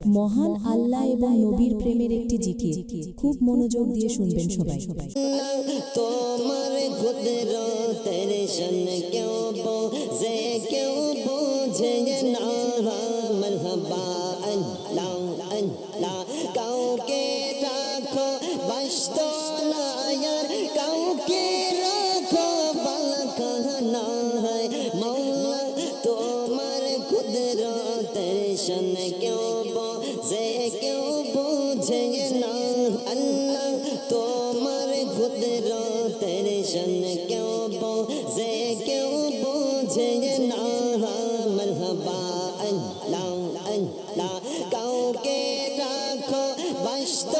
মহান আল্লাহ এবং নবীর প্রেমের একটি জিকির, খুব মনোযোগ দিয়ে শুনবেন সবাই। তোমার কুদরতের শান কেউ বোঝে কেউ বোঝে না। মারহাবা আল্লাহ আল্লাহ কাউকে রাখো বাস্ত না यार কাউকে রাখো বালখানা है मौला তোমার কুদরতের শান কেউ বোঝে কেউ বোঝে না। আল্লাহ তোমার কুদরতের শান কেউ বোঝে কেউ বোঝে না। মারহাবা আল্লাহ আল্লাহ কাউকে রাখো বাস্ত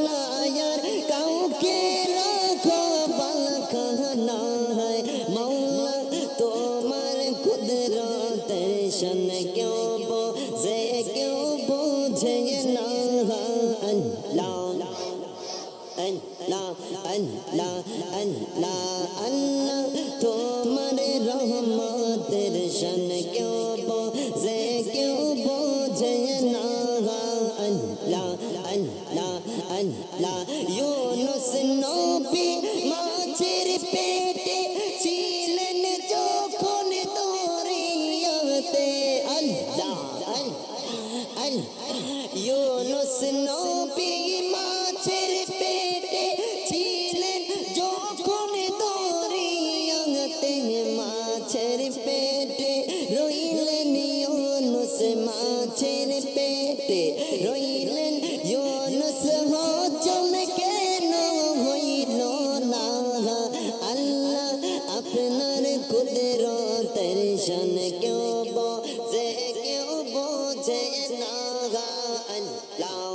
না यार কাউকে রাখো বালখানা है मौला তোমার কুদরতের শান কেউ বোঝে কেউ বোঝে না। আল্লাহ আল্লাহ আল্লাহ আল্লাহ আল্লাহ তোমার রহমতের শান কেউ বোঝে কেউ বোঝে না। আল্লাহ আল্লাহ আল্লাহ ইউনুস নবী মাছের পেটে ছিলেন যখন দরিয়াতে। আল্লাহ ইউনুস নবী মাছের পেটে ছিলেন যখন দরিয়াতে। মাছের পেটে রইলেন ইউনুস মাছের পেটে রইলেন ইউনুস হজম কেন হইল না। আল্লাহ আপনার কুদরতের শান কেউ বোঝে কেউ বোঝে না। আল্লাহ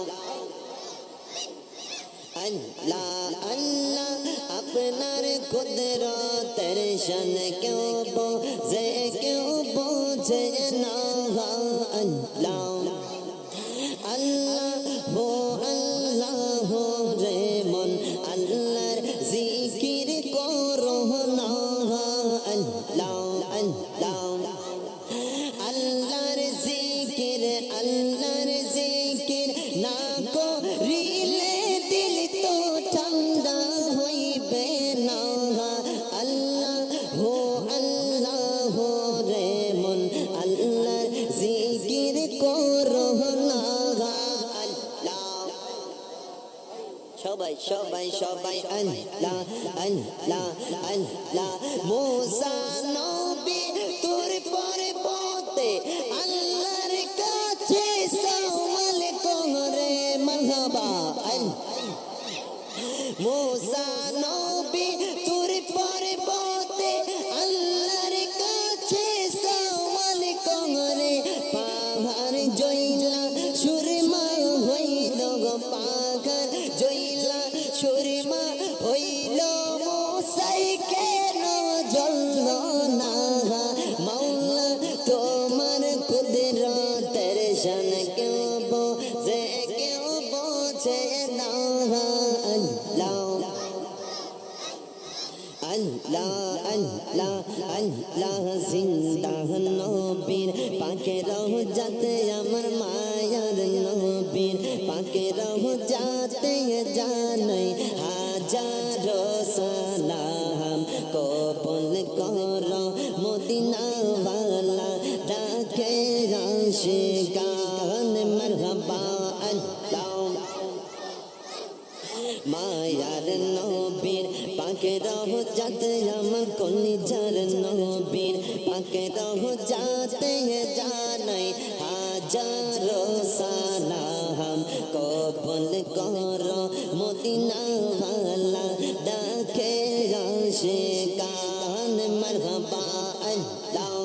আল্লাহ আল্লাহ আপনার কুদরতের শান কেউ বোঝে কেউ বোঝে না। আল্লাহ আল্লাহ হো আল্লাহ রে মন আল্লাহর জিকির করো না। আল্লাহ আল্লাহ আল্লাহর জিকির না করিলে দিল তো ঠান্ডা হইবে না। আল্লাহ হো আল্লাহ রে মন আল্লাহর জিকির করো না। আল্লাহ সবাই সবাই সবাই আল্লাহ আল্লাহ আল্লাহ মুসা নবী তোর পর্বতে আল্লাহর কাছে সওয়াল করে। মারহাবা মুসা নবী তোর পর্বতে আল্লাহর কাছে সওয়াল করে। পাহাড় জইলা সুরমা হইল গো পাহাড় জইলা সুরমা হইল মুসাই কেন জ্বলল না। মাওলা তোমার কুদরতের শান কেউ বোঝে কেউ বোঝে না। আল্লাহ আল্লাহ আল্লাহ আল্লাহ জিন্দা নবীর পাকে রওজাতে আমার মায়ার নবীর পাকে রওজাতে জানাই হাজারো সালাম কবুল করো মদিনা ওয়ালা ডাকে আশিকান। মারহাবা আল্লাহ মায়ার নবীর পাকে রওজাতে আমার কলিজার নবীর পাকে রওজাতে জানাই হাজারো সালাম কবুল করো মদিনা ওয়ালা ডাকে আশিকান। মারহাবা আল্লাহ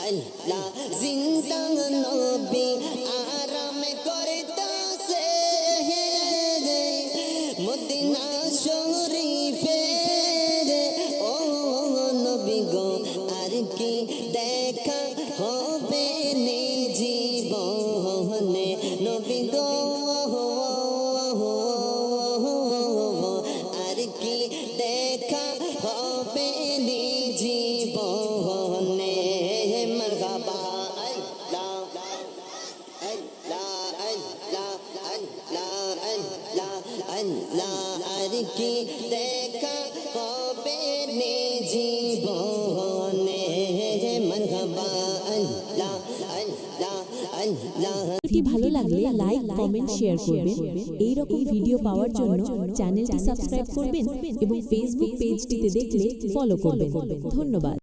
আল্লাহ জিন্দা নবী আরাম করতাছে মদিনা শরীফে। ও নবী গো আর কি দেখা হবে নি জীবনে। নবী গো আর কি দেখা হবে নি জীবনে। মারহাবা আল্লাহ আর কি দেখা হবে নে জীবনে মারহাবা আল্লাহ আল্লাহ আল্লাহ। ভিডিওটি ভালো লাগলে লাইক কমেন্ট শেয়ার করবেন। এই রকম ভিডিও পাওয়ার জন্য চ্যানেলটি সাবস্ক্রাইব করবেন এবং ফেসবুক পেজটিতে দেখলে ফলো করবেন। ধন্যবাদ।